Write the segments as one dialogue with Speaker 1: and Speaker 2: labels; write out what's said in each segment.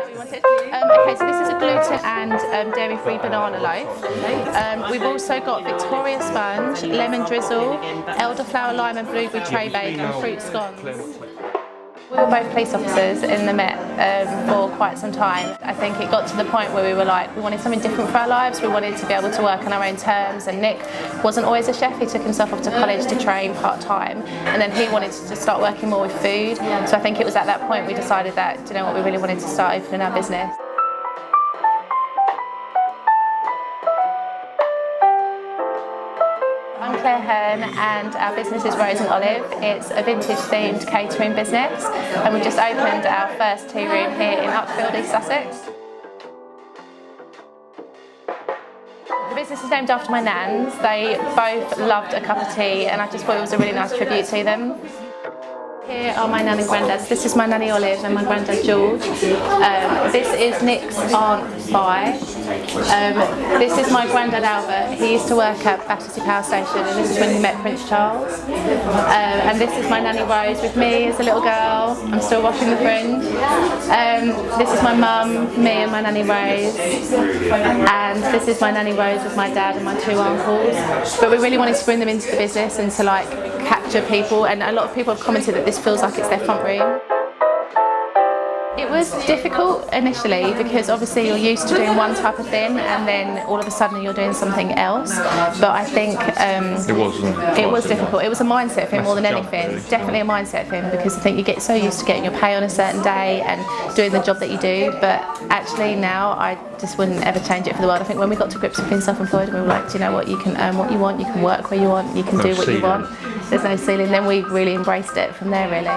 Speaker 1: Okay, so this is a gluten and dairy-free banana loaf. We've also got Victoria sponge, lemon drizzle, elderflower, lime and blueberry tray bake and fruit scones. We were both police officers in the Met for quite some time. I think it got to the point where we were like, we wanted something different for our lives. We wanted to be able to work on our own terms, and Nick wasn't always a chef. He took himself off to college to train part-time, and then he wanted to start working more with food. So I think it was at that point we decided that, you know what, we really wanted to start opening our business. I'm Claire Hearn and our business is Rose and Olive. It's a vintage themed catering business, and we just opened our first tea room here in Uckfield, East Sussex. The business is named after my nans. They both loved a cup of tea and I just thought it was a really nice tribute to them. Here are my nan and granddads. This is my nanny Olive and my granddad George. This is Nick's aunt Vi. This is my granddad Albert. He used to work at Battersea Power Station, and this is when he met Prince Charles. And this is my nanny Rose with me as a little girl. I'm still washing the fringe. This is my mum, me and my nanny Rose. And this is my nanny Rose with my dad and my two uncles. But we really wanted to bring them into the business and to like capture people, and a lot of people have commented that this feels like it's their front room. It was difficult initially because obviously you're used to doing one type of thing and then all of a sudden you're doing something else. But I think it was difficult. It was a mindset thing more than anything. It's definitely a mindset thing because I think you get so used to getting your pay on a certain day and doing the job that you do. But actually now I just wouldn't ever change it for the world. I think when we got to grips with being self-employed, we were like, do you know what, you can earn what you want, you can work where you want, you can do what you want. There's no ceiling. Then we really embraced it from there really.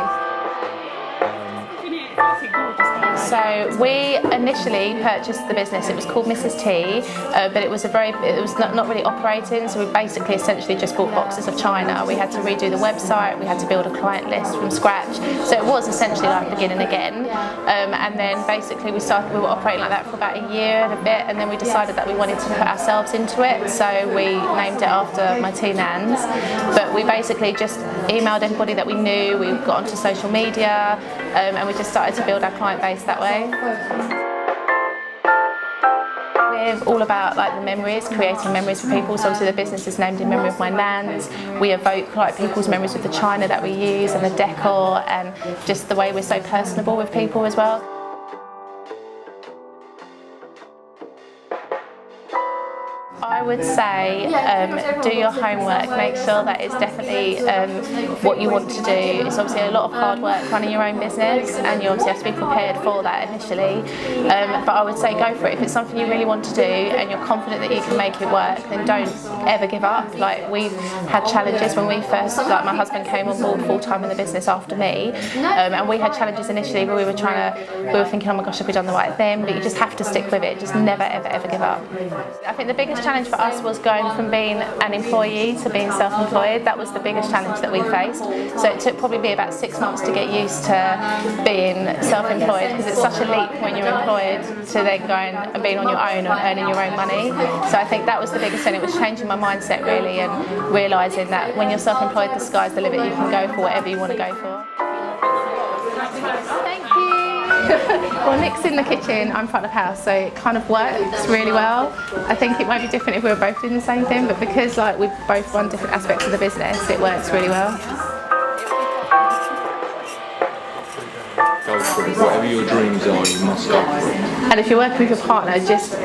Speaker 1: So we initially purchased the business. It was called Mrs. T, but it was not really operating. So we basically essentially just bought boxes of china. We had to redo the website. We had to build a client list from scratch. So it was essentially like beginning again. And then basically we were operating like that for about a year and a bit, and then we decided that we wanted to put ourselves into it. So we named it after my two nans. But we basically just emailed everybody that we knew. We got onto social media, and we just started to build our client base that way. We're all about like the memories, creating memories for people. So obviously the business is named in memory of my nans. We evoke like people's memories with the china that we use and the decor, and just the way we're so personable with people as well. I would say do your homework, make sure that it's definitely what you want to do. It's obviously a lot of hard work running your own business, and you obviously have to be prepared for that initially. But I would say go for it. If it's something you really want to do and you're confident that you can make it work, then don't ever give up. Like we've had challenges when we first, like my husband came on board full-time in the business after me, and we had challenges initially where we were thinking, oh my gosh, have we done the right thing? But you just have to stick with it. Just never ever give up. I think the biggest challenge for us was going from being an employee to being self-employed. That was the biggest challenge that we faced. So it took probably about 6 months to get used to being self-employed, because it's such a leap when you're employed to then going and being on your own and earning your own money. So I think that was the biggest thing. It was changing my mindset really, and realising that when you're self-employed, the sky's the limit. You can go for whatever you want to go for. Thank you. Well, Nick's in the kitchen, I'm front of house, so it kind of works really well. I think it might be different if we were both doing the same thing, but because like we both run different aspects of the business, it works really well.
Speaker 2: Go for it. Whatever your dreams are, you must go for it.
Speaker 1: And if you're working with your partner, just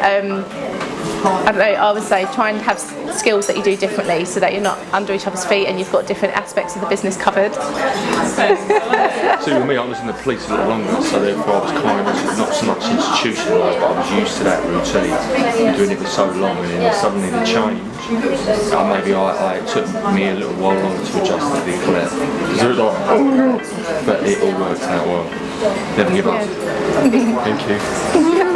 Speaker 1: I don't know, I would say try and have skills that you do differently so that you're not under each other's feet and you've got different aspects of the business covered.
Speaker 2: See, with me, I was in the police a little longer, so therefore I was kind of not so much institutionalised, but I was used to that routine, doing it for so long, and then suddenly the change, it took me a little while longer to adjust to the flip. Because it was like, oh, but it all worked out well. Never give up. Thank you.